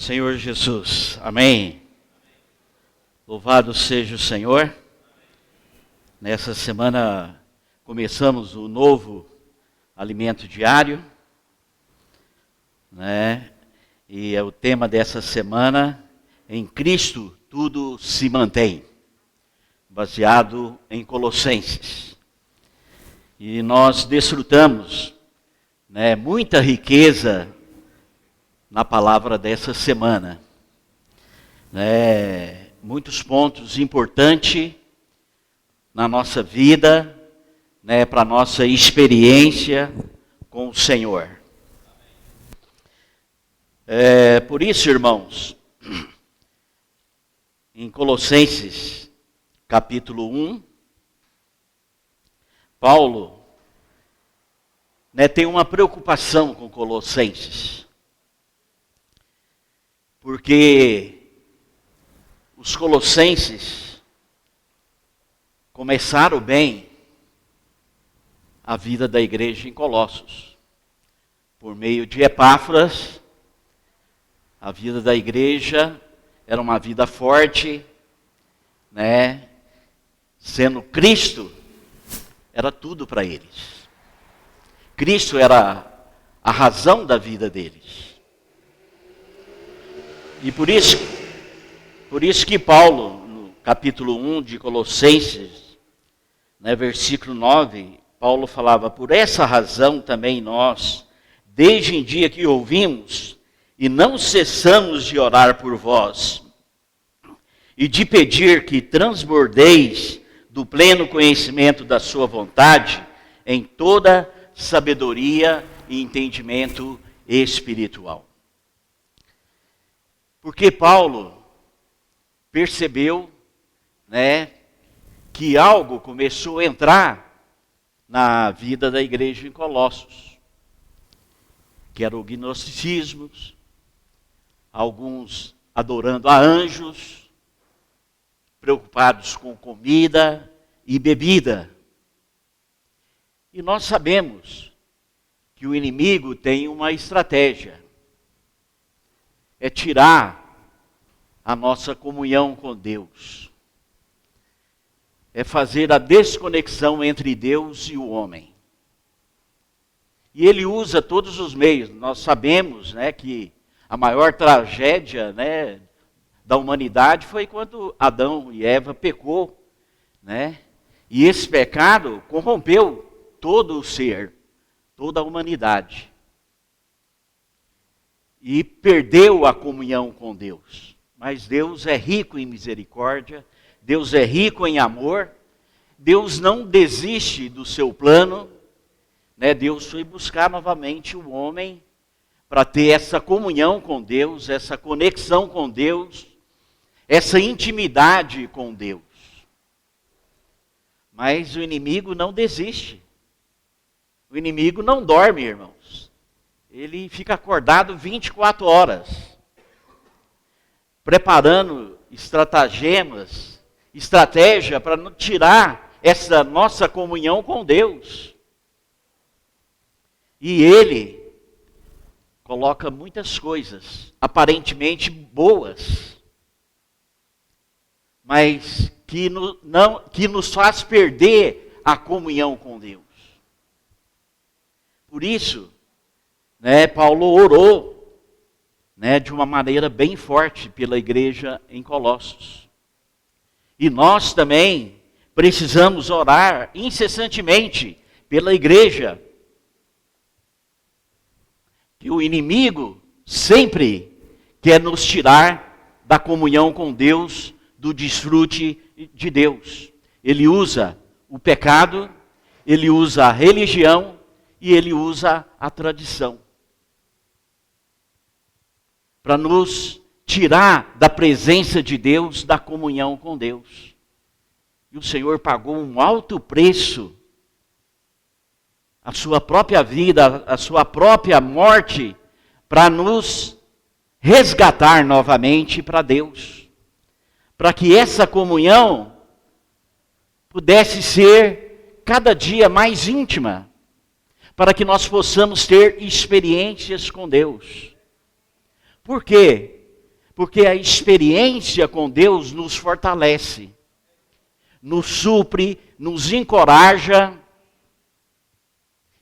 Senhor Jesus, amém. Louvado seja o Senhor. Nessa semana começamos o novo alimento diário, né? E o tema dessa semana, em Cristo tudo se mantém, baseado em Colossenses. E nós desfrutamos, né, muita riqueza na palavra dessa semana, né, muitos pontos importantes na nossa vida, né, para a nossa experiência com o Senhor. Por isso, irmãos, em Colossenses capítulo 1, Paulo, né, tem uma preocupação com Colossenses. Porque os colossenses começaram bem a vida da igreja em Colossos. Por meio de Epáfras, a vida da igreja era uma vida forte, né? Sendo Cristo, era tudo para eles. Cristo era a razão da vida deles. E por isso que Paulo, no capítulo 1 de Colossenses, né, versículo 9, Paulo falava: por essa razão também nós, desde o dia que ouvimos, e não cessamos de orar por vós, e de pedir que transbordeis do pleno conhecimento da sua vontade, em toda sabedoria e entendimento espiritual. Porque Paulo percebeu, né, que algo começou a entrar na vida da igreja em Colossos, que era o gnosticismo, alguns adorando a anjos, preocupados com comida e bebida. E nós sabemos que o inimigo tem uma estratégia. É tirar a nossa comunhão com Deus. É fazer a desconexão entre Deus e o homem. E ele usa todos os meios. Nós sabemos, né, que a maior tragédia, né, da humanidade foi quando Adão e Eva pecou, né? E esse pecado corrompeu todo o ser, toda a humanidade. E perdeu a comunhão com Deus. Mas Deus é rico em misericórdia, Deus é rico em amor, Deus não desiste do seu plano, né? Deus foi buscar novamente o homem para ter essa comunhão com Deus, essa conexão com Deus, essa intimidade com Deus. Mas o inimigo não desiste. O inimigo não dorme, irmãos. Ele fica acordado 24 horas, preparando estratégia para tirar essa nossa comunhão com Deus. E ele coloca muitas coisas, aparentemente boas, mas que nos faz perder a comunhão com Deus. Por isso, né, Paulo orou, né, de uma maneira bem forte pela igreja em Colossos. E nós também precisamos orar incessantemente pela igreja. Que o inimigo sempre quer nos tirar da comunhão com Deus, do desfrute de Deus. Ele usa o pecado, ele usa a religião e ele usa a tradição para nos tirar da presença de Deus, da comunhão com Deus. E o Senhor pagou um alto preço, a sua própria vida, a sua própria morte, para nos resgatar novamente para Deus. Para que essa comunhão pudesse ser cada dia mais íntima, para que nós possamos ter experiências com Deus. Por quê? Porque a experiência com Deus nos fortalece, nos supre, nos encoraja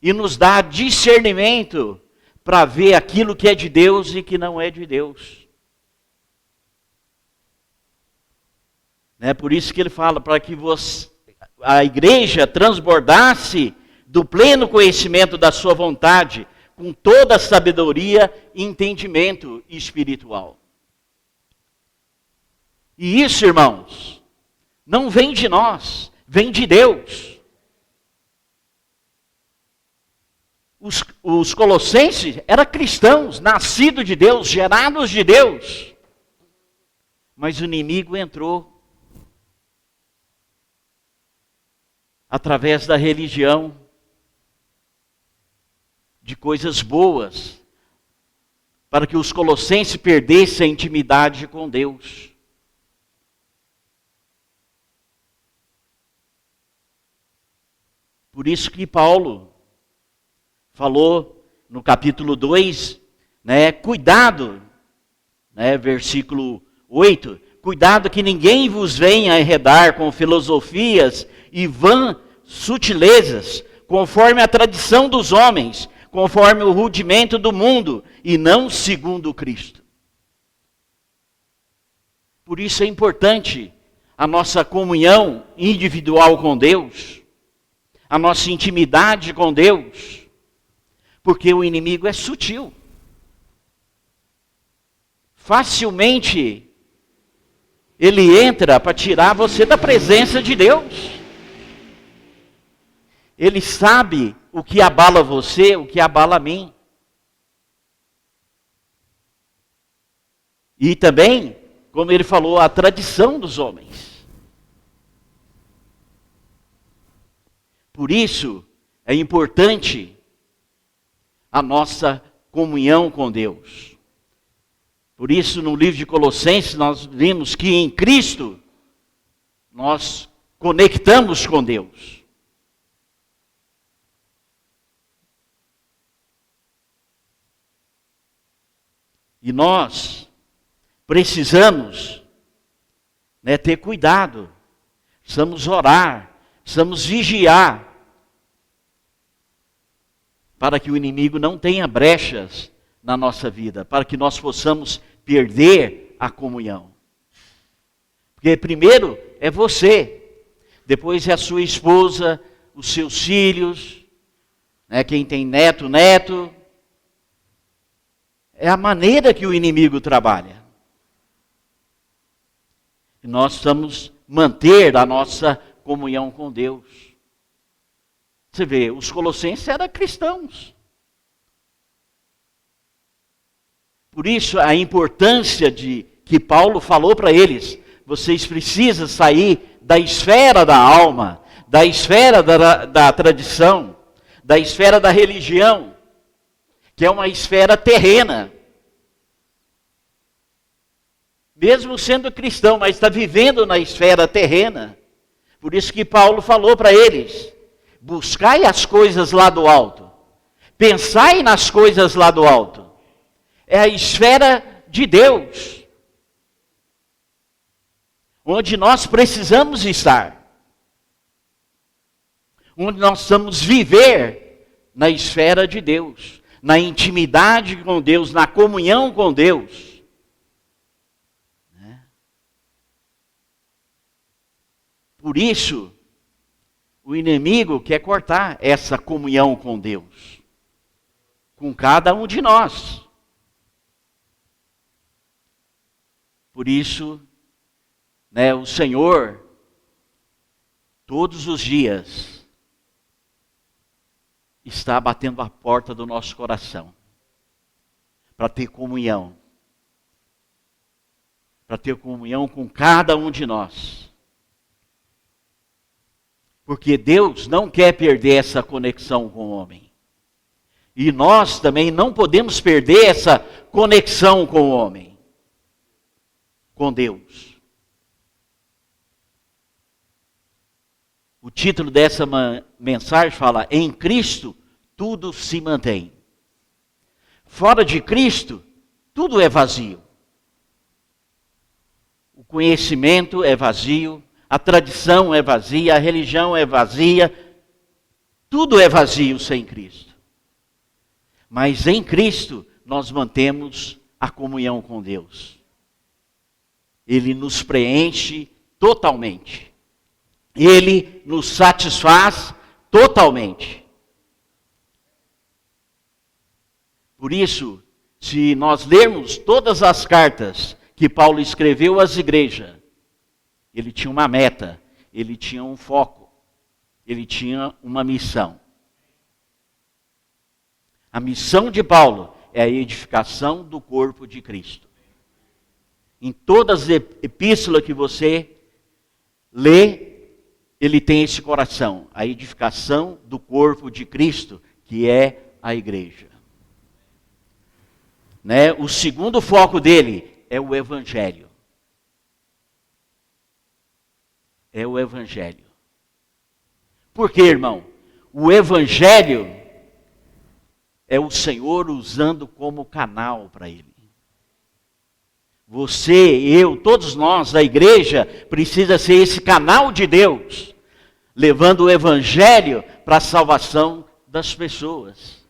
e nos dá discernimento para ver aquilo que é de Deus e que não é de Deus. Por isso que ele fala, para que a igreja transbordasse do pleno conhecimento da sua vontade, com toda a sabedoria e entendimento espiritual. E isso, irmãos, não vem de nós, vem de Deus. Os colossenses eram cristãos, nascidos de Deus, gerados de Deus. Mas o inimigo entrou através da religião, de coisas boas, para que os colossenses perdessem a intimidade com Deus. Por isso que Paulo falou no capítulo 2, cuidado, versículo 8, cuidado que ninguém vos venha enredar com filosofias e vãs sutilezas, conforme a tradição dos homens, conforme o rudimento do mundo, e não segundo Cristo. Por isso é importante a nossa comunhão individual com Deus, a nossa intimidade com Deus, porque o inimigo é sutil. Facilmente ele entra para tirar você da presença de Deus. Ele sabe o que abala você, o que abala a mim. E também, como ele falou, a tradição dos homens. Por isso, é importante a nossa comunhão com Deus. Por isso, no livro de Colossenses, nós vimos que em Cristo, nós conectamos com Deus. E nós precisamos ter cuidado, precisamos orar, precisamos vigiar, para que o inimigo não tenha brechas na nossa vida, para que nós possamos perder a comunhão. Porque primeiro é você, depois é a sua esposa, os seus filhos, quem tem neto. É a maneira que o inimigo trabalha. E nós precisamos manter a nossa comunhão com Deus. Você vê, os colossenses eram cristãos. Por isso a importância de que Paulo falou para eles, vocês precisam sair da esfera da alma, da esfera da tradição, da esfera da religião, que é uma esfera terrena. Mesmo sendo cristão, mas está vivendo na esfera terrena. Por isso que Paulo falou para eles, buscai as coisas lá do alto, pensai nas coisas lá do alto. É a esfera de Deus, onde nós precisamos estar, onde nós precisamos viver na esfera de Deus, na intimidade com Deus, na comunhão com Deus. Por isso, o inimigo quer cortar essa comunhão com Deus, com cada um de nós. Por isso, o Senhor, todos os dias, está batendo a porta do nosso coração, para ter comunhão, com cada um de nós. Porque Deus não quer perder essa conexão com o homem. E nós também não podemos perder essa conexão com o homem, com Deus. O título dessa mensagem fala: em Cristo tudo se mantém. Fora de Cristo, tudo é vazio. conhecimento é vazio, a tradição é vazia, a religião é vazia, tudo é vazio sem Cristo. Mas em Cristo nós mantemos a comunhão com Deus. Ele nos preenche totalmente. Ele nos satisfaz totalmente. Por isso, se nós lermos todas as cartas que Paulo escreveu às igrejas, ele tinha uma meta, ele tinha um foco, ele tinha uma missão. A missão de Paulo é a edificação do corpo de Cristo. Em todas as epístolas que você lê, ele tem esse coração, a edificação do corpo de Cristo, que é a igreja. Né? O segundo foco dele é o Evangelho. É o Evangelho. Por quê, irmão? O Evangelho é o Senhor usando como canal para ele. Você, eu, todos nós da igreja, precisa ser esse canal de Deus, levando o Evangelho para a salvação das pessoas.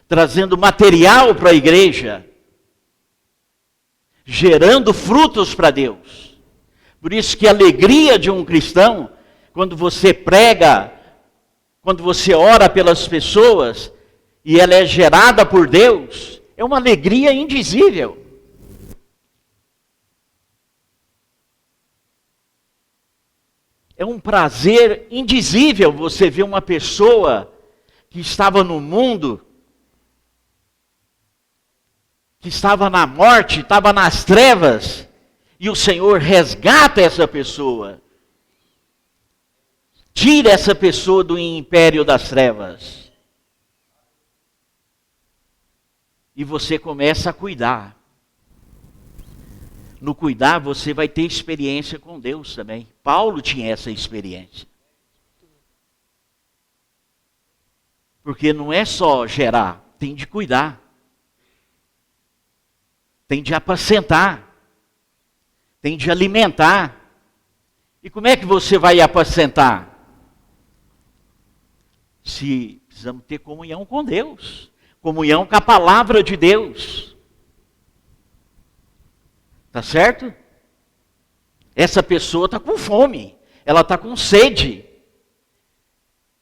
Trazendo material para a igreja, gerando frutos para Deus. Por isso que a alegria de um cristão, quando você prega, quando você ora pelas pessoas, e ela é gerada por Deus, é uma alegria indizível. É um prazer indizível você ver uma pessoa que estava no mundo, que estava na morte, estava nas trevas, e o Senhor resgata essa pessoa. Tira essa pessoa do império das trevas. E você começa a cuidar. No cuidar, você vai ter experiência com Deus também. Paulo tinha essa experiência. Porque não é só gerar, tem de cuidar. Tem de apacentar. Tem de alimentar. E como é que você vai apacentar? Se precisamos ter comunhão com Deus. Comunhão com a palavra de Deus. Tá certo? Essa pessoa está com fome. Ela está com sede.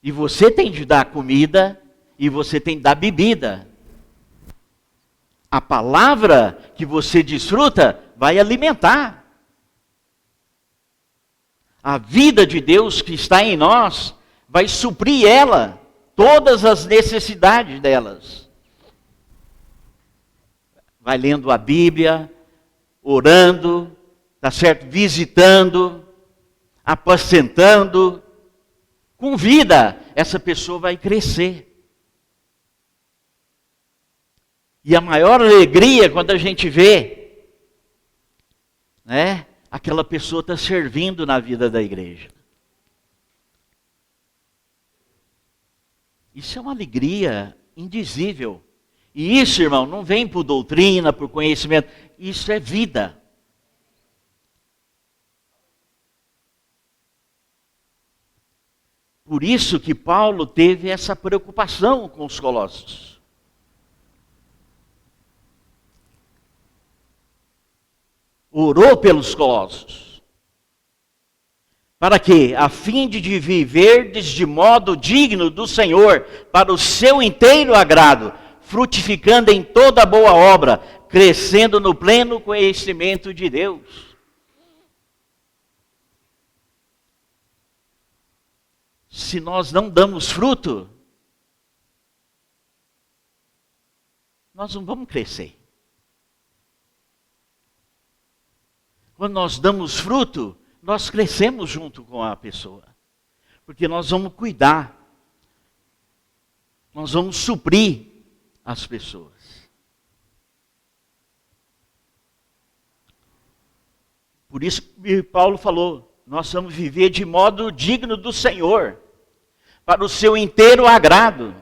E você tem de dar comida. E você tem de dar bebida. A palavra que você desfruta vai alimentar. A vida de Deus que está em nós vai suprir ela, todas as necessidades delas. Vai lendo a Bíblia, orando, tá certo? Visitando, apacentando. Com vida, essa pessoa vai crescer. E a maior alegria quando a gente vê, né, aquela pessoa está servindo na vida da igreja. Isso é uma alegria indizível. E isso, irmão, não vem por doutrina, por conhecimento. Isso é vida. Por isso que Paulo teve essa preocupação com os colossos. Orou pelos colossos. Para que, a fim de viverdes de modo digno do Senhor, para o seu inteiro agrado, frutificando em toda boa obra, crescendo no pleno conhecimento de Deus. Se nós não damos fruto, nós não vamos crescer. Quando nós damos fruto, nós crescemos junto com a pessoa. Porque nós vamos cuidar. Nós vamos suprir as pessoas. Por isso que Paulo falou, nós vamos viver de modo digno do Senhor, para o seu inteiro agrado.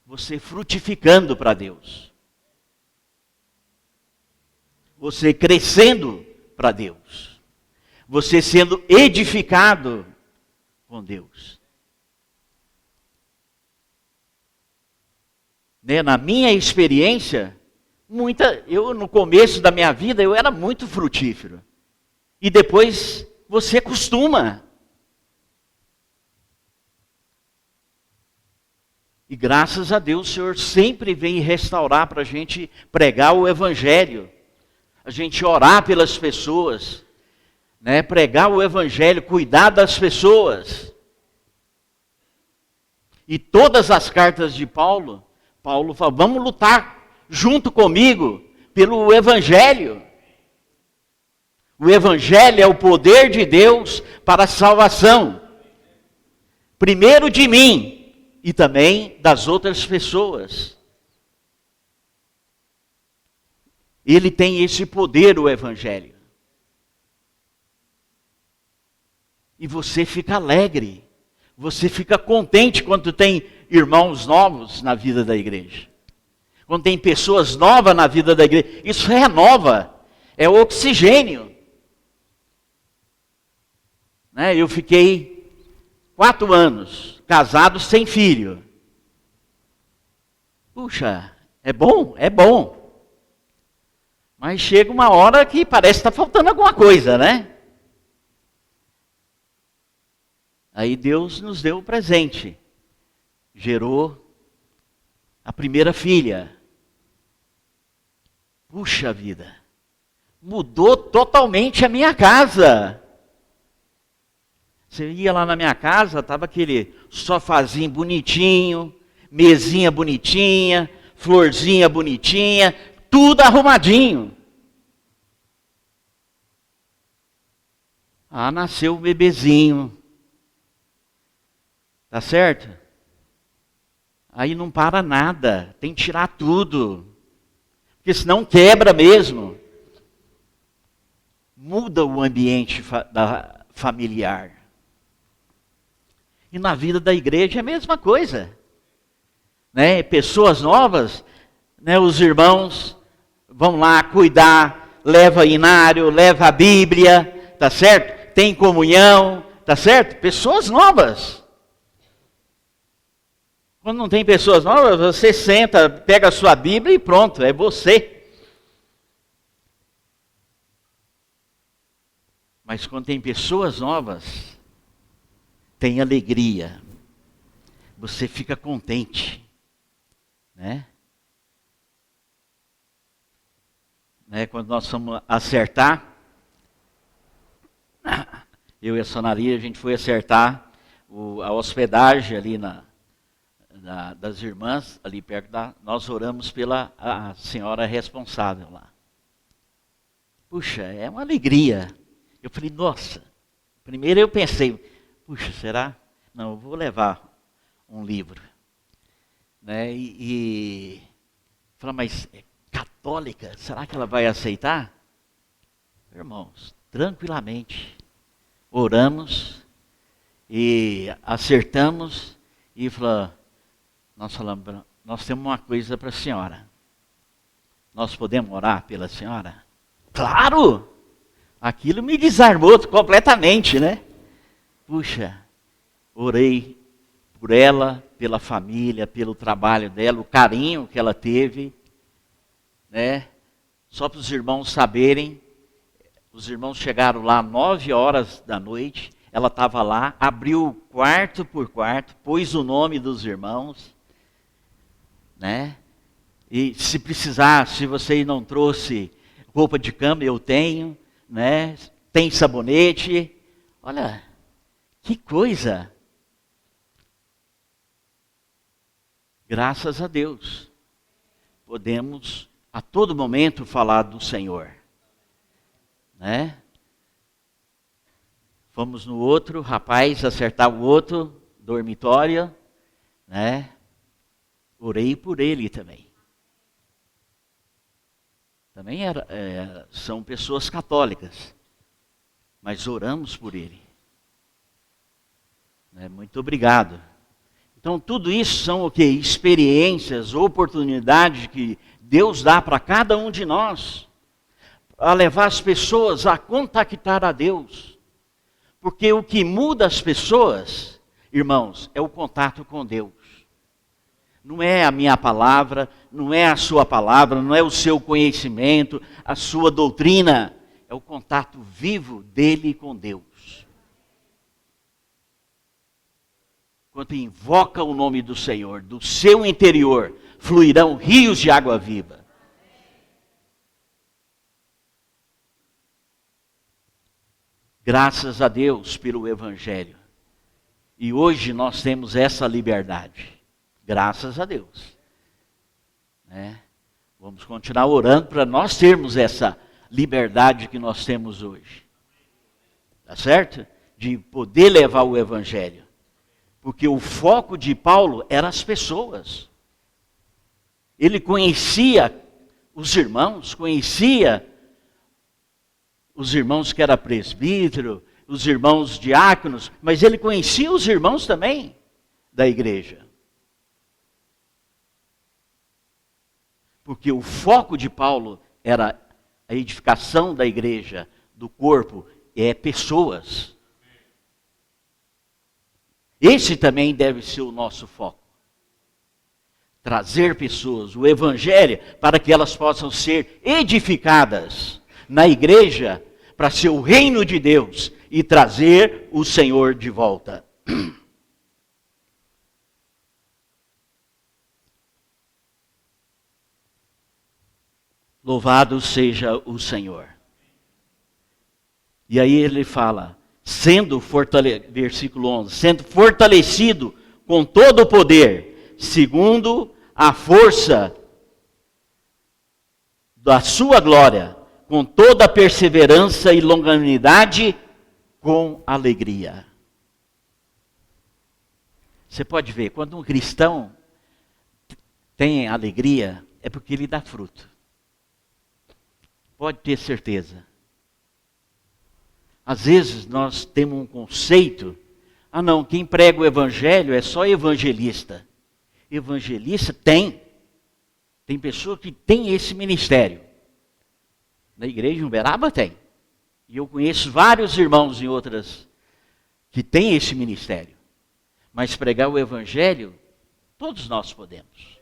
Você frutificando para Deus. você crescendo para Deus, você sendo edificado com Deus. Né? Na minha experiência, eu no começo da minha vida eu era muito frutífero. E depois você acostuma. E graças a Deus o Senhor sempre vem restaurar para a gente pregar o Evangelho. A gente orar pelas pessoas. Né? Pregar o Evangelho, cuidar das pessoas. E todas as cartas de Paulo fala, vamos lutar junto comigo pelo Evangelho. O Evangelho é o poder de Deus para a salvação. Primeiro de mim e também das outras pessoas. Ele tem esse poder, o Evangelho. E você fica alegre. Você fica contente quando tem irmãos novos na vida da igreja. Quando tem pessoas novas na vida da igreja. Isso renova. É oxigênio. Né? Eu fiquei 4 anos casado sem filho. Puxa, é bom? É bom. Mas chega uma hora que parece que está faltando alguma coisa, né? Aí Deus nos deu o presente. Gerou a primeira filha. Puxa vida. Mudou totalmente a minha casa. Você ia lá na minha casa, estava aquele sofazinho bonitinho, mesinha bonitinha, florzinha bonitinha, tudo arrumadinho. Ah, nasceu o bebezinho. Tá certo? Aí não para nada, tem que tirar tudo. Porque senão quebra mesmo. Muda o ambiente familiar. E na vida da igreja é a mesma coisa. Né? Pessoas novas, né? Os irmãos vão lá cuidar, leva inário, leva a Bíblia, tá certo? Tem comunhão, tá certo? Pessoas novas. Quando não tem pessoas novas, você senta, pega a sua Bíblia e pronto, é você. Mas quando tem pessoas novas, tem alegria. Você fica contente. Né? Quando nós fomos acertar, eu e a Sonaria, a gente foi acertar a hospedagem ali das irmãs, ali perto nós oramos pela a senhora responsável lá. Puxa, é uma alegria. Eu falei, nossa, primeiro eu pensei, puxa, será? Não, eu vou levar um livro. Né? E falei, mas é católica, será que ela vai aceitar? Irmãos, tranquilamente, oramos e acertamos e falou, nós falamos, nós temos uma coisa para a senhora. Nós podemos orar pela senhora? Claro! Aquilo me desarmou completamente, né? Puxa, orei por ela, pela família, pelo trabalho dela, o carinho que ela teve, né? Só para os irmãos saberem, os irmãos chegaram lá 9h da noite, ela estava lá, abriu quarto por quarto, pôs o nome dos irmãos, né? E se precisar, se você não trouxe roupa de cama, eu tenho, né? Tem sabonete. Olha, que coisa! Graças a Deus, podemos a todo momento falar do Senhor, né? Fomos no outro rapaz acertar o outro dormitório, né? Orei por ele também. Também são pessoas católicas, mas oramos por ele. Muito obrigado. Então tudo isso são o quê? Experiências, oportunidades que Deus dá para cada um de nós. a levar as pessoas a contactar a Deus. Porque o que muda as pessoas, irmãos, é o contato com Deus. Não é a minha palavra, não é a sua palavra, não é o seu conhecimento, a sua doutrina. É o contato vivo dele com Deus. Quando invoca o nome do Senhor, do seu interior fluirão rios de água viva. Graças a Deus pelo Evangelho. E hoje nós temos essa liberdade. Graças a Deus. Né? Vamos continuar orando para nós termos essa liberdade que nós temos hoje. Tá certo? De poder levar o Evangelho. Porque o foco de Paulo eram as pessoas. Ele conhecia os irmãos, conhecia os irmãos que eram presbítero, os irmãos diáconos, mas ele conhecia os irmãos também da igreja. Porque o foco de Paulo era a edificação da igreja, do corpo, pessoas. Esse também deve ser o nosso foco. Trazer pessoas, o Evangelho, para que elas possam ser edificadas na igreja, para ser o reino de Deus e trazer o Senhor de volta. Louvado seja o Senhor. E aí ele fala, versículo 11, sendo fortalecido com todo o poder, segundo a força da sua glória, com toda a perseverança e longanimidade, com alegria. Você pode ver, quando um cristão tem alegria, é porque ele dá fruto. Pode ter certeza. Às vezes nós temos um conceito, não, quem prega o evangelho é só evangelista. Evangelista tem pessoa que tem esse ministério. Na igreja em Uberaba tem. E eu conheço vários irmãos em outras que têm esse ministério. Mas pregar o evangelho, todos nós podemos.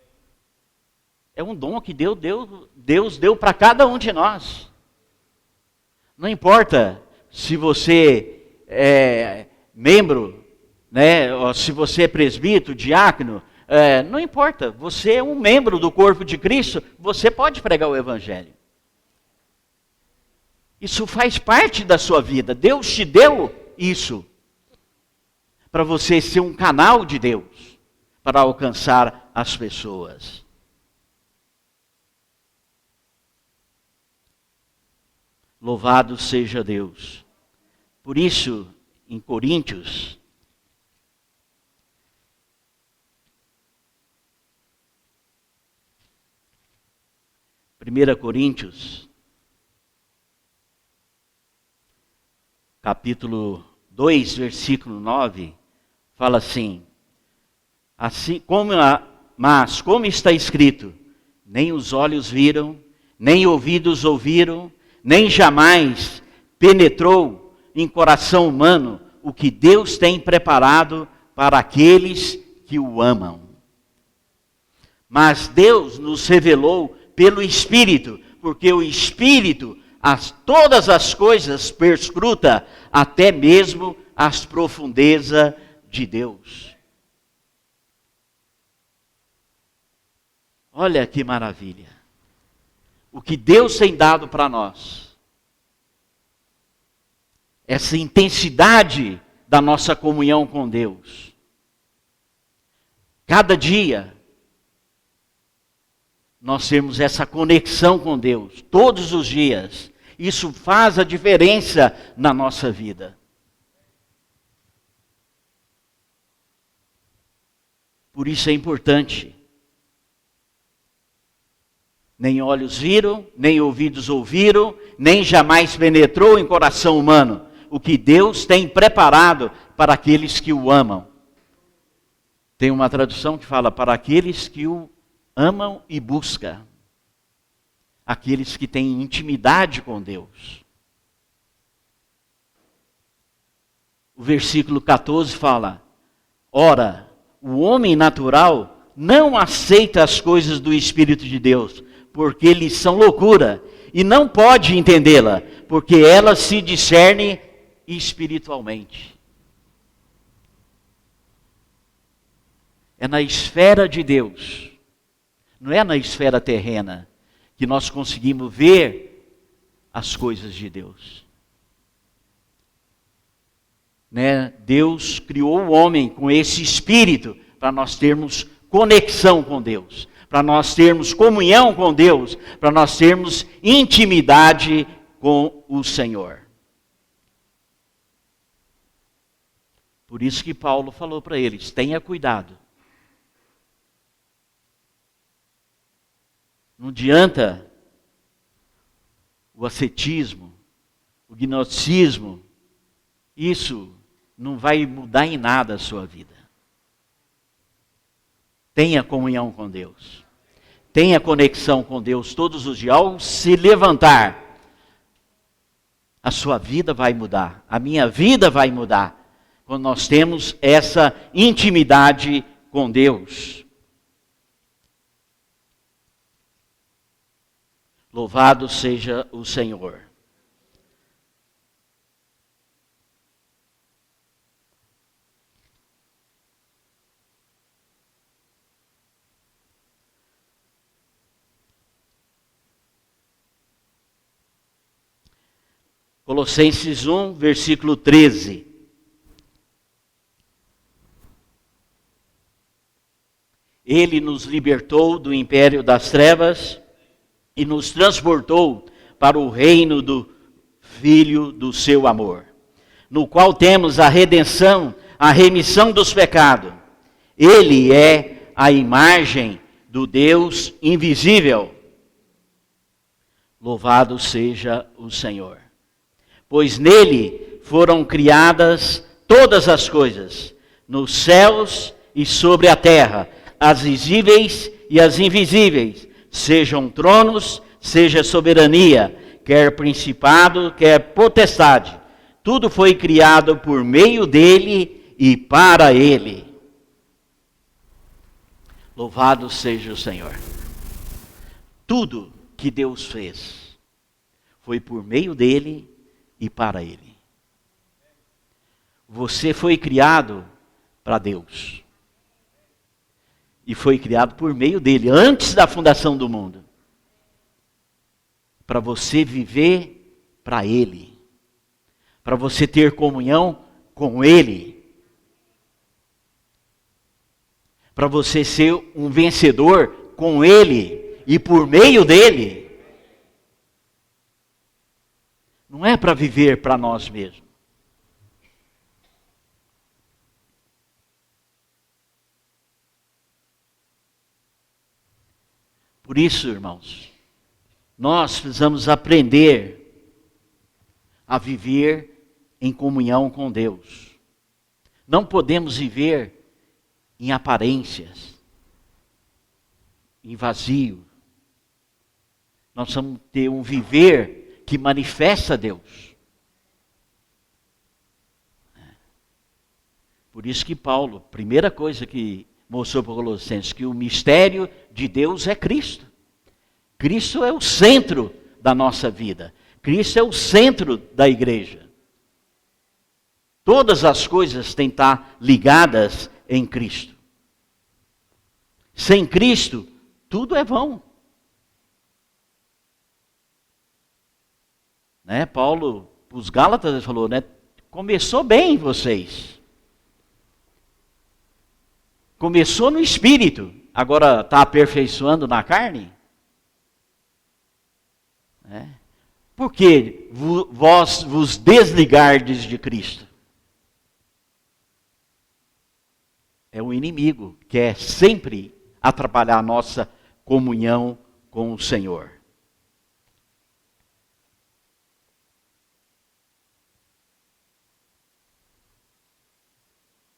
É um dom que Deus deu para cada um de nós. Não importa se você é membro, né, ou se você é presbítero, diácono, não importa. Você é um membro do corpo de Cristo, você pode pregar o evangelho. Isso faz parte da sua vida. Deus te deu isso para você ser um canal de Deus para alcançar as pessoas. Louvado seja Deus. Por isso, em Coríntios, capítulo 2, versículo 9, fala assim, mas como está escrito, nem os olhos viram, nem ouvidos ouviram, nem jamais penetrou em coração humano o que Deus tem preparado para aqueles que o amam. Mas Deus nos revelou pelo Espírito, porque o Espírito todas as coisas perscruta, até mesmo as profundezas de Deus. Olha que maravilha. O que Deus tem dado para nós. Essa intensidade da nossa comunhão com Deus. Cada dia, nós temos essa conexão com Deus, todos os dias. Isso faz a diferença na nossa vida. Por isso é importante. Nem olhos viram, nem ouvidos ouviram, nem jamais penetrou em coração humano o que Deus tem preparado para aqueles que o amam. Tem uma tradução que fala, para aqueles que o amam e buscam. aqueles que têm intimidade com Deus. O versículo 14 fala: ora, o homem natural não aceita as coisas do Espírito de Deus, porque lhes são loucura, e não pode entendê-la, porque elas se discernem espiritualmente. É na esfera de Deus, não é na esfera terrena, que nós conseguimos ver as coisas de Deus. Né? Deus criou o homem com esse espírito para nós termos conexão com Deus, para nós termos comunhão com Deus, para nós termos intimidade com o Senhor. Por isso que Paulo falou para eles: tenha cuidado. Não adianta o ascetismo, o gnosticismo, isso não vai mudar em nada a sua vida. Tenha comunhão com Deus. Tenha conexão com Deus todos os dias. Ao se levantar, a sua vida vai mudar. A minha vida vai mudar. Quando nós temos essa intimidade com Deus. Louvado seja o Senhor. Colossenses 1, versículo 13. Ele nos libertou do império das trevas e nos transportou para o reino do Filho do seu amor, no qual temos a redenção, a remissão dos pecados. Ele é a imagem do Deus invisível. Louvado seja o Senhor. Pois nele foram criadas todas as coisas, nos céus e sobre a terra, as visíveis e as invisíveis, sejam tronos, seja soberania, quer principado, quer potestade. Tudo foi criado por meio dele e para ele. Louvado seja o Senhor. Tudo que Deus fez foi por meio dele e para ele. Você foi criado para Deus. E foi criado por meio dele, antes da fundação do mundo. Para você viver para ele. Para você ter comunhão com ele. Para você ser um vencedor com ele e por meio dele. Não é para viver para nós mesmos. Por isso, irmãos, nós precisamos aprender a viver em comunhão com Deus. Não podemos viver em aparências, em vazio. Nós precisamos ter um viver que manifesta Deus. Por isso que Paulo, primeira coisa que mostrou para os Colossenses, que o mistério de Deus é Cristo. Cristo é o centro da nossa vida. Cristo é o centro da igreja. Todas as coisas têm que estar ligadas em Cristo. Sem Cristo, tudo é vão. Né? Paulo, os Gálatas, falou, né? Começou bem vocês. Começou no espírito, agora está aperfeiçoando na carne? Por que vós vos desligardes de Cristo? É o inimigo que quer sempre atrapalhar a nossa comunhão com o Senhor.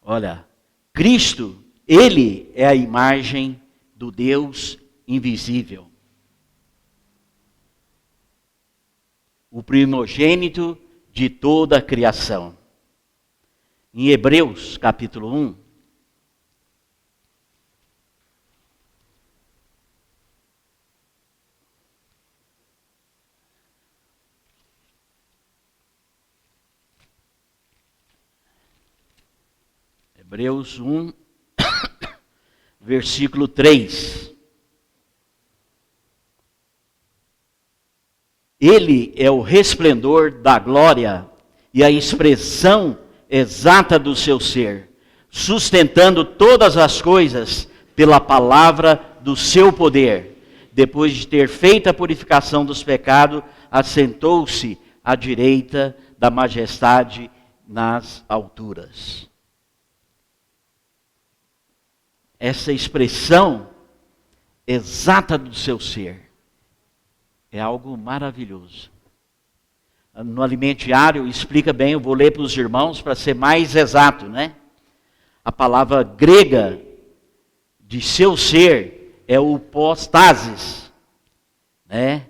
Olha, Cristo, Ele é a imagem do Deus invisível. o primogênito de toda a criação. Em Hebreus, capítulo 1, Hebreus 1, versículo 3. Ele é o resplendor da glória e a expressão exata do seu ser, sustentando todas as coisas pela palavra do seu poder. Depois de ter feito a purificação dos pecados, assentou-se à direita da majestade nas alturas. Essa expressão exata do seu ser é algo maravilhoso. No Alimento Diário explica bem, eu vou ler para os irmãos para ser mais exato, né? A palavra grega de seu ser é o postasis, né?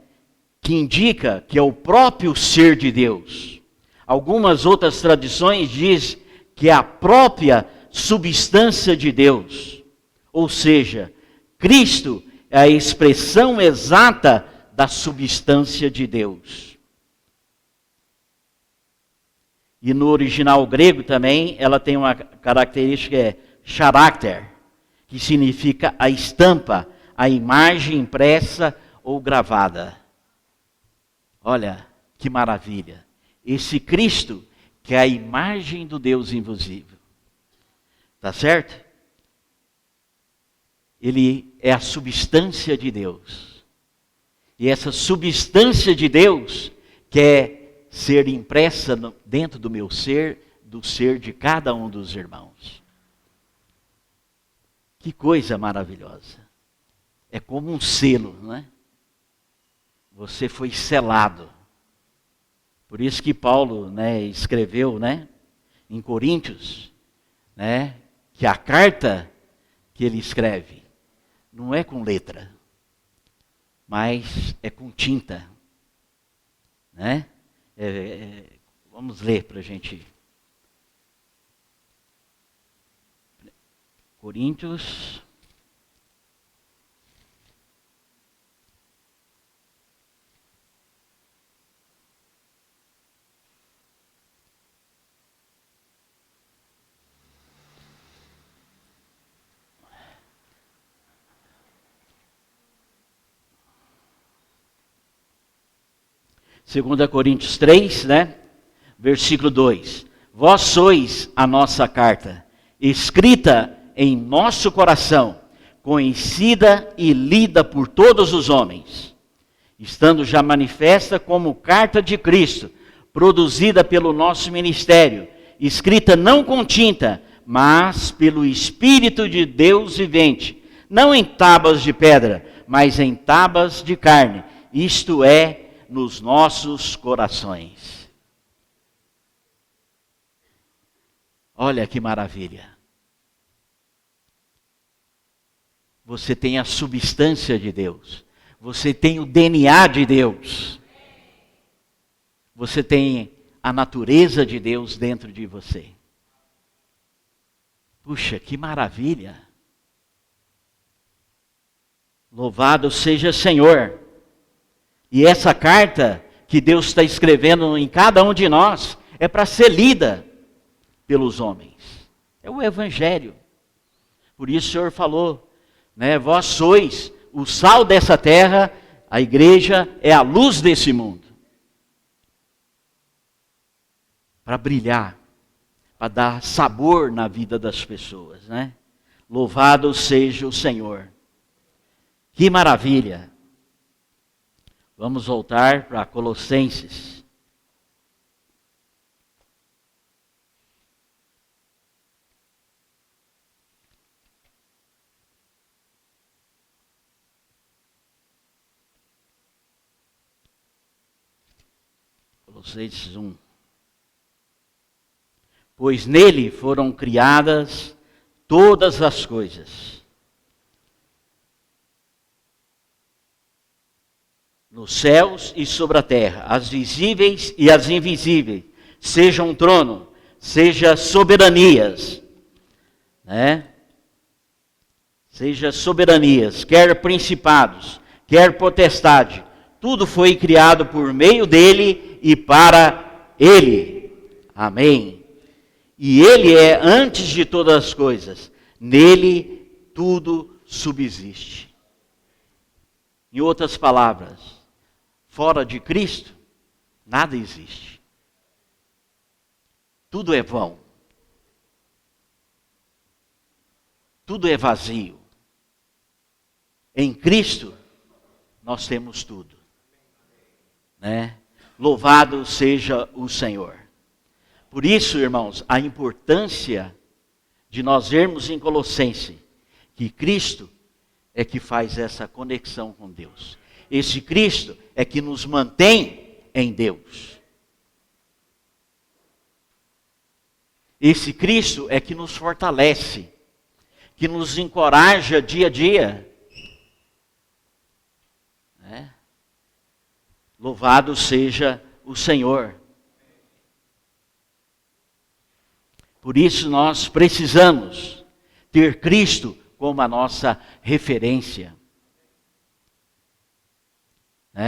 Que indica que é o próprio ser de Deus. Algumas outras tradições dizem que é a própria substância de Deus. Ou seja, Cristo é a expressão exata da substância de Deus. E no original grego também, ela tem uma característica, é character, que significa a estampa, a imagem impressa ou gravada. Olha, que maravilha. Esse Cristo, que é a imagem do Deus invisível. Tá certo? Ele é a substância de Deus. E essa substância de Deus quer ser impressa dentro do meu ser, do ser de cada um dos irmãos. Que coisa maravilhosa. É como um selo, não é? Você foi selado. Por isso que Paulo, né, escreveu, né, em Coríntios, né, que a carta que ele escreve não é com letra, mas é com tinta, né? Vamos ler para a gente. Coríntios. Segunda Coríntios 3, né? Versículo 2. Vós sois a nossa carta, escrita em nosso coração, conhecida e lida por todos os homens, estando já manifesta como carta de Cristo, produzida pelo nosso ministério, escrita não com tinta, mas pelo Espírito de Deus vivente, não em tábuas de pedra, mas em tábuas de carne, isto é, nos nossos corações. Olha que maravilha. Você tem a substância de Deus. Você tem o DNA de Deus. Você tem a natureza de Deus dentro de você. Puxa, que maravilha. Louvado seja o Senhor. E essa carta que Deus está escrevendo em cada um de nós é para ser lida pelos homens. É o Evangelho. Por isso o Senhor falou, né? Vós sois o sal dessa terra, a igreja é a luz desse mundo. Para brilhar, para dar sabor na vida das pessoas, né? Louvado seja o Senhor. Que maravilha. Vamos voltar para Colossenses. Colossenses 1. Pois nele foram criadas todas as coisas. nos céus e sobre a terra, as visíveis e as invisíveis, seja um trono, seja soberanias, né? Seja soberanias, quer principados, quer potestade, tudo foi criado por meio dele e para ele. Amém. E ele é antes de todas as coisas, nele tudo subsiste. Em outras palavras, fora de Cristo, nada existe. Tudo é vão. Tudo é vazio. Em Cristo, nós temos tudo. Né? Louvado seja o Senhor. Por isso, irmãos, a importância de nós vermos em Colossenses que Cristo é que faz essa conexão com Deus. Esse Cristo é que nos mantém em Deus. Esse Cristo é que nos fortalece, que nos encoraja dia a dia. Né? Louvado seja o Senhor. Por isso nós precisamos ter Cristo como a nossa referência.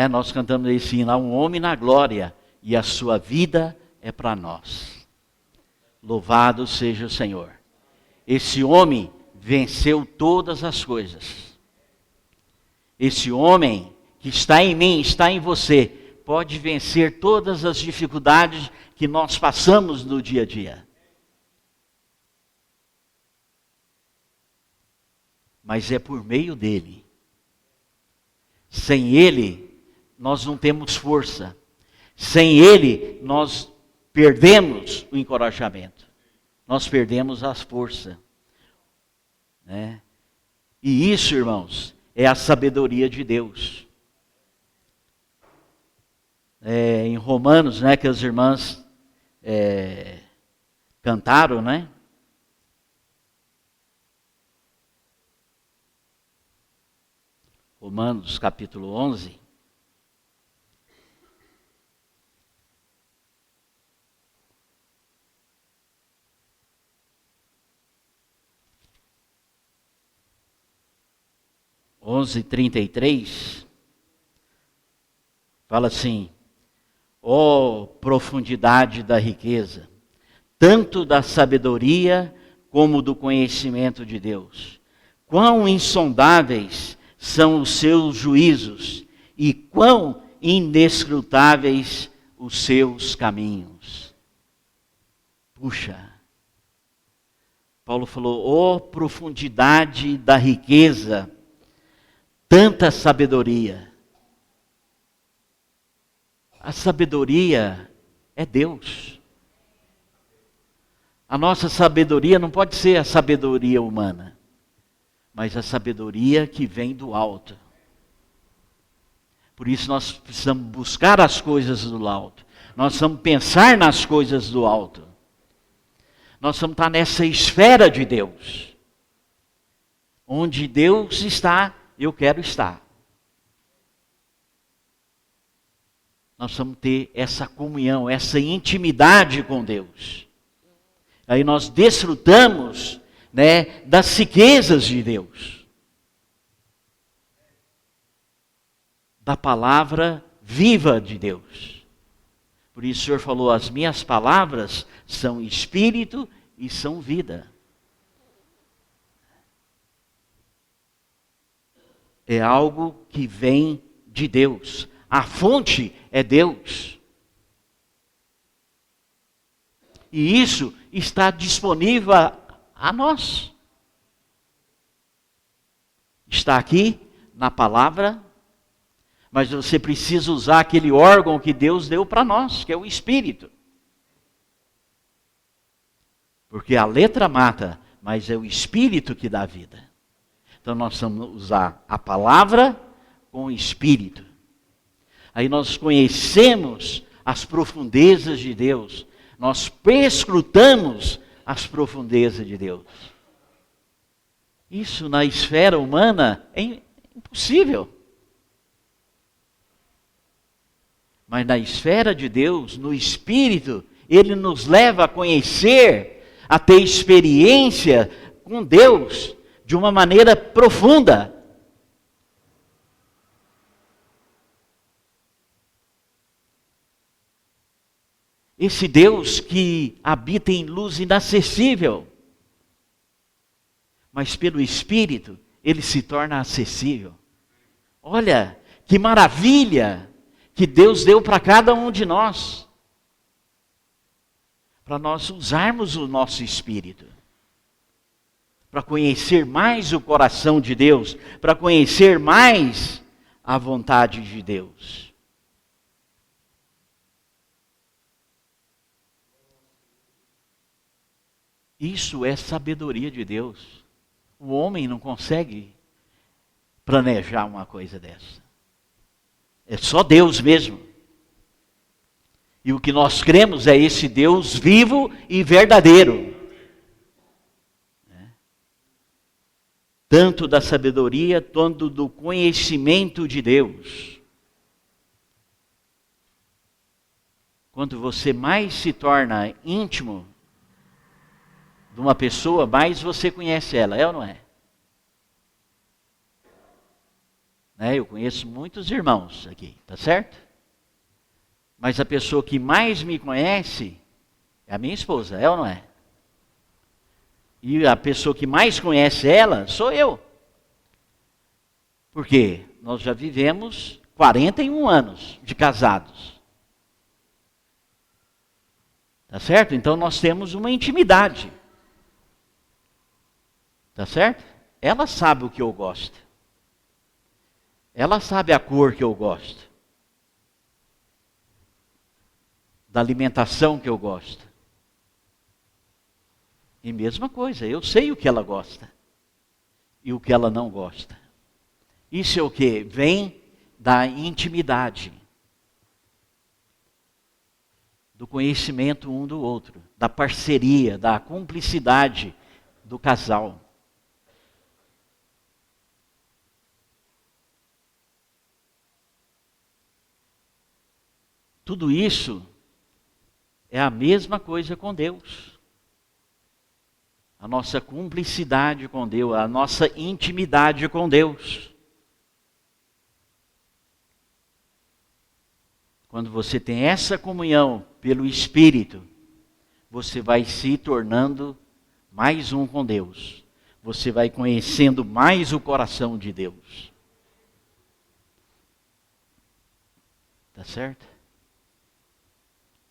Nós cantamos esse hino, há um homem na glória e a sua vida é para nós. Louvado seja o Senhor. Esse homem venceu todas as coisas. Esse homem que está em mim, está em você, pode vencer todas as dificuldades que nós passamos no dia a dia. Mas é por meio dele. Sem ele, nós não temos força. Sem ele, nós perdemos o encorajamento. Nós perdemos as forças. Né? E isso, irmãos, é a sabedoria de Deus. Em Romanos, né, que as irmãs cantaram, né? Romanos capítulo 11. Onze 33, fala assim: ó profundidade da riqueza, tanto da sabedoria como do conhecimento de Deus. Quão insondáveis são os seus juízos e quão inescrutáveis os seus caminhos. Puxa, Paulo falou, ó profundidade da riqueza, tanta sabedoria. A sabedoria é Deus. A nossa sabedoria não pode ser a sabedoria humana, mas a sabedoria que vem do alto. Por isso nós precisamos buscar as coisas do alto. Nós precisamos pensar nas coisas do alto. Nós precisamos estar nessa esfera de Deus. Onde Deus está, eu quero estar. Nós precisamos ter essa comunhão, essa intimidade com Deus. Aí nós desfrutamos, né, das riquezas de Deus. Da palavra viva de Deus. Por isso o Senhor falou, as minhas palavras são espírito e são vida. É algo que vem de Deus. A fonte é Deus. E isso está disponível a nós. Está aqui na palavra, mas você precisa usar aquele órgão que Deus deu para nós, que é o Espírito. Porque a letra mata, mas é o Espírito que dá vida. Então nós vamos usar a palavra com o Espírito. Aí nós conhecemos as profundezas de Deus. Nós perscrutamos as profundezas de Deus. Isso na esfera humana é impossível. Mas na esfera de Deus, no Espírito, Ele nos leva a conhecer, a ter experiência com Deus de uma maneira profunda. Esse Deus que habita em luz inacessível, mas pelo Espírito, Ele se torna acessível. Olha, que maravilha que Deus deu para cada um de nós, para nós usarmos o nosso espírito, para conhecer mais o coração de Deus, para conhecer mais a vontade de Deus. Isso é sabedoria de Deus. O homem não consegue planejar uma coisa dessa. É só Deus mesmo. E o que nós cremos é esse Deus vivo e verdadeiro. Tanto da sabedoria, quanto do conhecimento de Deus. Quanto você mais se torna íntimo de uma pessoa, mais você conhece ela, é ou não é? Eu conheço muitos irmãos aqui, tá certo? Mas a pessoa que mais me conhece é a minha esposa, é ou não é? E a pessoa que mais conhece ela sou eu. Por quê? Nós já vivemos 41 anos de casados. Tá certo? Então nós temos uma intimidade. Tá certo? Ela sabe o que eu gosto. Ela sabe a cor que eu gosto. Da alimentação que eu gosto. E mesma coisa, eu sei o que ela gosta. E o que ela não gosta. Isso é o que? Vem da intimidade. Do conhecimento um do outro. Da parceria, da cumplicidade do casal. Tudo isso é a mesma coisa com Deus. A nossa cumplicidade com Deus, a nossa intimidade com Deus. Quando você tem essa comunhão pelo Espírito, você vai se tornando mais um com Deus. Você vai conhecendo mais o coração de Deus. Tá certo?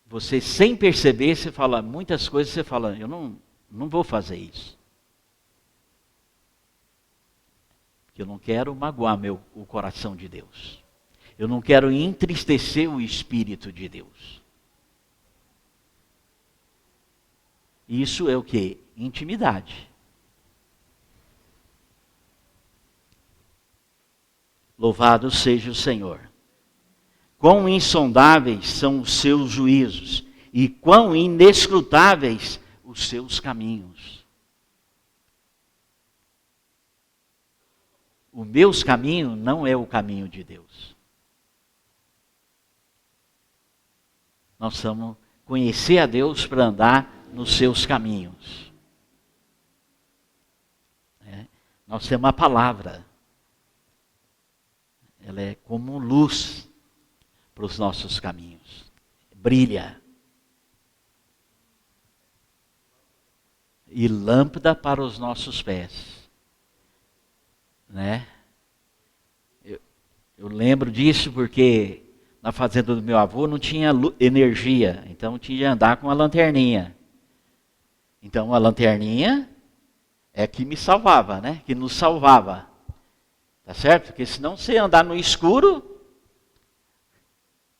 Você, sem perceber, você fala muitas coisas, você fala, eu não vou fazer isso. Porque eu não quero magoar o coração de Deus. Eu não quero entristecer o Espírito de Deus. Isso é o quê? Intimidade. Louvado seja o Senhor. Quão insondáveis são os seus juízos e quão inescrutáveis os seus caminhos. O meu caminho não é o caminho de Deus. Nós precisamos conhecer a Deus para andar nos seus caminhos. Nós temos a palavra. Ela é como luz para os nossos caminhos. Brilha. E lâmpada para os nossos pés. Eu lembro disso porque na fazenda do meu avô não tinha energia. Então tinha que andar com uma lanterninha. Então a lanterninha é que me salvava, que nos salvava. Tá certo? Porque senão você andar no escuro,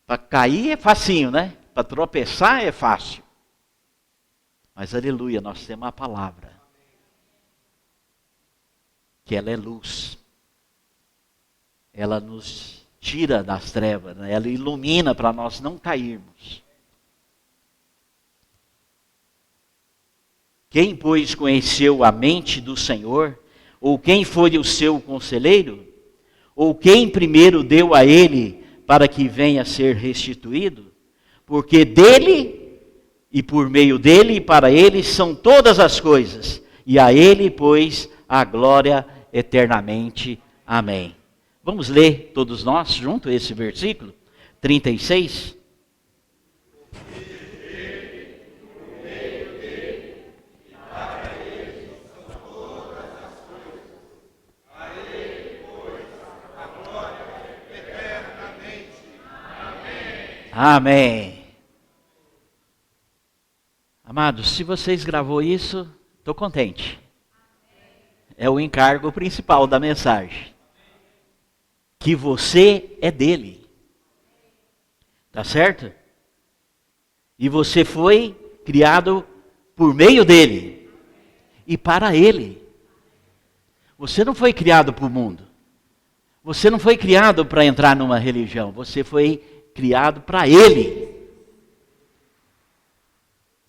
para cair é facinho, Para tropeçar é fácil. Mas aleluia, nós temos a palavra. Que ela é luz. Ela nos tira das trevas, ela ilumina para nós não cairmos. Quem, pois, conheceu a mente do Senhor? Ou quem foi o seu conselheiro? Ou quem primeiro deu a ele para que venha a ser restituído, porque dele e por meio dele e para ele são todas as coisas, e a ele, pois, a glória eternamente. Amém. Vamos ler todos nós juntos esse versículo 36. Amém. Amados, se vocês gravou isso, estou contente. É o encargo principal da mensagem. Que você é dele. Tá certo? E você foi criado por meio dele e para ele. Você não foi criado para o mundo. Você não foi criado para entrar numa religião. Você foi criado para ele.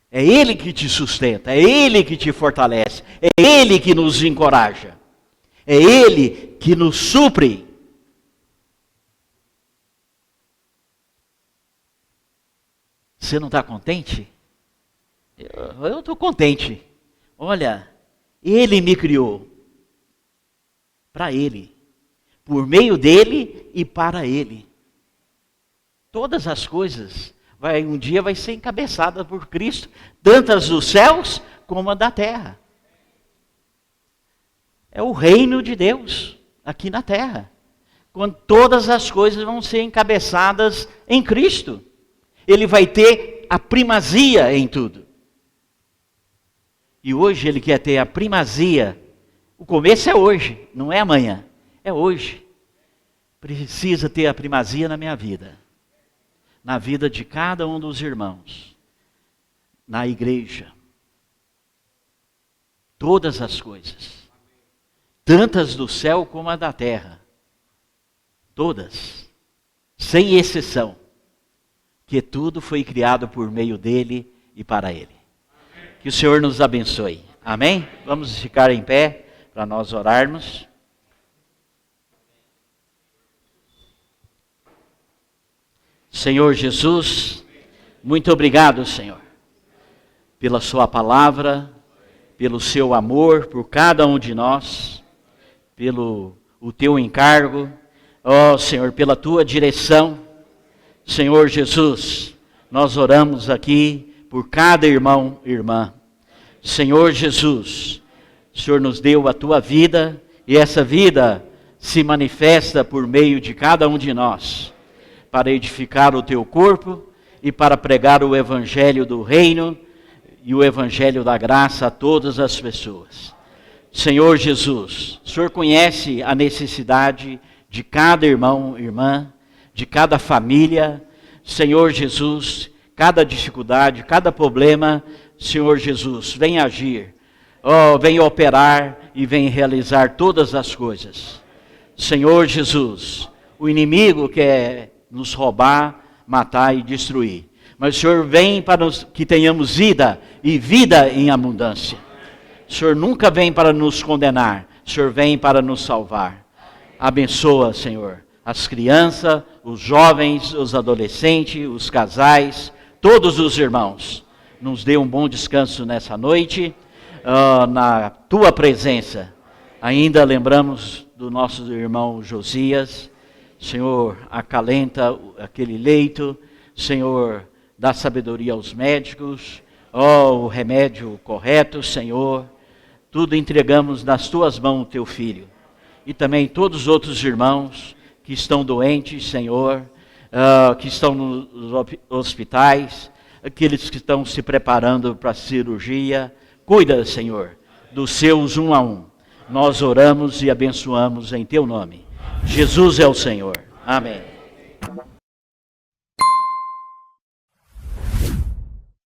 É ele que te sustenta, é ele que te fortalece, é ele que nos encoraja, é ele que nos supre. Você não está contente? Eu estou contente. Olha, ele me criou para ele, por meio dele e para ele. Todas as coisas um dia vai ser encabeçada por Cristo, tanto as dos céus como a da terra. É o reino de Deus aqui na terra, quando todas as coisas vão ser encabeçadas em Cristo. Ele vai ter a primazia em tudo. E hoje ele quer ter a primazia. O começo é hoje, não é amanhã, é hoje. Precisa ter a primazia na minha vida, na vida de cada um dos irmãos, na igreja. Todas as coisas, tantas do céu como a da terra, todas, sem exceção, que tudo foi criado por meio dele e para ele. Que o Senhor nos abençoe. Amém? Vamos ficar em pé para nós orarmos. Senhor Jesus, muito obrigado, Senhor, pela sua palavra, pelo seu amor por cada um de nós, pelo o teu encargo, ó Senhor, pela tua direção. Senhor Jesus, nós oramos aqui por cada irmão e irmã. Senhor Jesus, o Senhor nos deu a tua vida e essa vida se manifesta por meio de cada um de nós, para edificar o teu corpo e para pregar o evangelho do reino e o evangelho da graça a todas as pessoas. Senhor Jesus, o Senhor conhece a necessidade de cada irmão e irmã, de cada família. Senhor Jesus, cada dificuldade, cada problema, Senhor Jesus, vem agir, vem operar e vem realizar todas as coisas. Senhor Jesus, o inimigo quer nos roubar, matar e destruir. Mas o Senhor vem para que tenhamos vida e vida em abundância. O Senhor nunca vem para nos condenar, o Senhor vem para nos salvar. Abençoa, Senhor, as crianças, os jovens, os adolescentes, os casais, todos os irmãos. Nos dê um bom descanso nessa noite, na tua presença. Ainda lembramos do nosso irmão Josias. Senhor, acalenta aquele leito. Senhor, dá sabedoria aos médicos. O remédio correto, Senhor. Tudo entregamos nas tuas mãos, teu filho. E também todos os outros irmãos que estão doentes, Senhor, que estão nos hospitais, aqueles que estão se preparando para a cirurgia. Cuida, Senhor, dos seus um a um. Nós oramos e abençoamos em teu nome. Jesus é o Senhor. Amém.